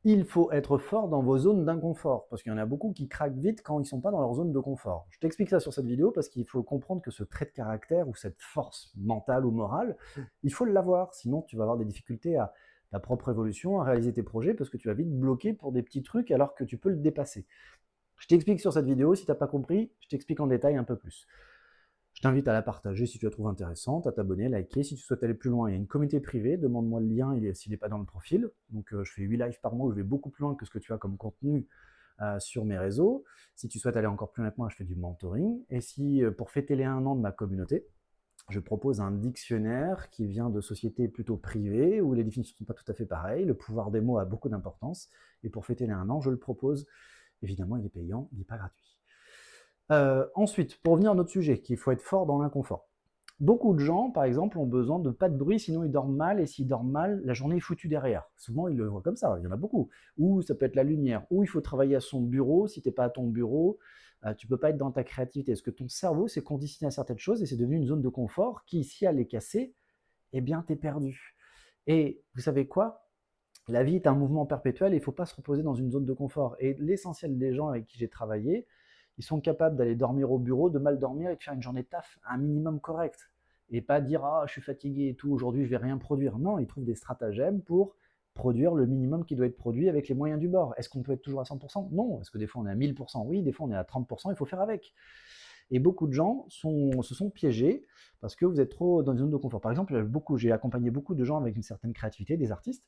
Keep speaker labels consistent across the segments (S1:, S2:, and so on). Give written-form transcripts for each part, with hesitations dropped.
S1: Il faut être fort dans vos zones d'inconfort, parce qu'il y en a beaucoup qui craquent vite quand ils ne sont pas dans leur zone de confort. Je t'explique ça sur cette vidéo parce qu'il faut comprendre que ce trait de caractère ou cette force mentale ou morale, il faut l'avoir, sinon tu vas avoir des difficultés à ta propre évolution, à réaliser tes projets, parce que tu vas vite bloquer pour des petits trucs alors que tu peux le dépasser. Je t'explique sur cette vidéo, si tu n'as pas compris, je t'explique en détail un peu plus. Je t'invite à la partager si tu la trouves intéressante, à t'abonner, liker. Si tu souhaites aller plus loin, il y a une communauté privée, demande-moi le lien s'il n'est pas dans le profil. Donc je fais 8 lives par mois où je vais beaucoup plus loin que ce que tu as comme contenu sur mes réseaux. Si tu souhaites aller encore plus loin avec moi, je fais du mentoring. Et si pour fêter les 1 an de ma communauté, je propose un dictionnaire qui vient de sociétés plutôt privées où les définitions ne sont pas tout à fait pareilles. Le pouvoir des mots a beaucoup d'importance. Et pour fêter les 1 an, je le propose. Évidemment, il est payant, il n'est pas gratuit. Ensuite, pour revenir à notre sujet, qu'il faut être fort dans l'inconfort. Beaucoup de gens, par exemple, ont besoin de pas de bruit, sinon ils dorment mal, et s'ils dorment mal, la journée est foutue derrière. Souvent, ils le voient comme ça, il y en a beaucoup. Ou ça peut être la lumière, ou il faut travailler à son bureau, si tu n'es pas à ton bureau, tu ne peux pas être dans ta créativité. Parce que ton cerveau s'est conditionné à certaines choses, et c'est devenu une zone de confort qui, si elle est cassée, eh bien, tu es perdu. Et vous savez quoi? La vie est un mouvement perpétuel et il ne faut pas se reposer dans une zone de confort. Et l'essentiel des gens avec qui j'ai travaillé, ils sont capables d'aller dormir au bureau, de mal dormir et de faire une journée de taf un minimum correct. Et pas dire ah je suis fatigué et tout, aujourd'hui je vais rien produire. Non, ils trouvent des stratagèmes pour produire le minimum qui doit être produit avec les moyens du bord. Est-ce qu'on peut être toujours à 100%? Non. Est-ce que des fois on est à 1000%? Oui, des fois on est à 30%, il faut faire avec. Et beaucoup de gens se sont piégés parce que vous êtes trop dans une zone de confort. Par exemple, j'ai accompagné beaucoup de gens avec une certaine créativité, des artistes,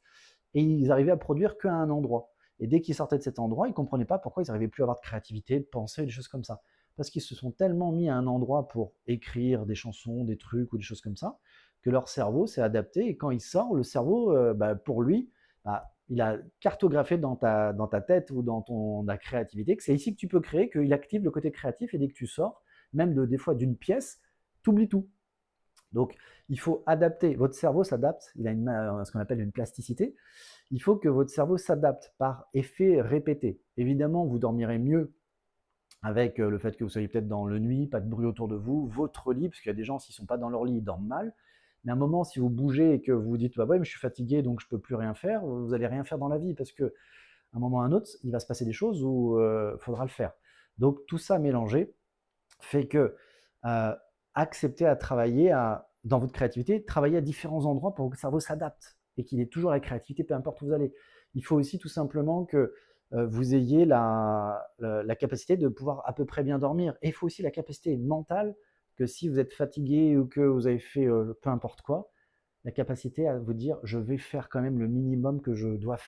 S1: et ils arrivaient à produire qu'à un endroit. Et dès qu'ils sortaient de cet endroit, ils ne comprenaient pas pourquoi ils n'arrivaient plus à avoir de créativité, de pensée, des choses comme ça. Parce qu'ils se sont tellement mis à un endroit pour écrire des chansons, des trucs ou des choses comme ça, que leur cerveau s'est adapté. Et quand il sort, le cerveau, pour lui, il a cartographié dans ta tête ou dans ta créativité que c'est ici que tu peux créer, qu'il active le côté créatif. Et dès que tu sors, même des fois d'une pièce, tu oublies tout. Donc, il faut adapter. Votre cerveau s'adapte. Il a ce qu'on appelle une plasticité. Il faut que votre cerveau s'adapte par effet répété. Évidemment, vous dormirez mieux avec le fait que vous soyez peut-être dans le nuit, pas de bruit autour de vous, votre lit, parce qu'il y a des gens, s'ils ne sont pas dans leur lit, ils dorment mal. Mais à un moment, si vous bougez et que vous vous dites bah ouais, mais je suis fatigué, donc je ne peux plus rien faire, vous n'allez rien faire dans la vie, parce qu'à un moment ou à un autre, il va se passer des choses où il faudra le faire. Donc tout ça mélangé fait que accepter à travailler dans votre créativité, travailler à différents endroits pour que le cerveau s'adapte et qu'il ait toujours la créativité, peu importe où vous allez. Il faut aussi tout simplement que vous ayez la capacité de pouvoir à peu près bien dormir. Et il faut aussi la capacité mentale que si vous êtes fatigué ou que vous avez fait peu importe quoi, la capacité à vous dire je vais faire quand même le minimum que je dois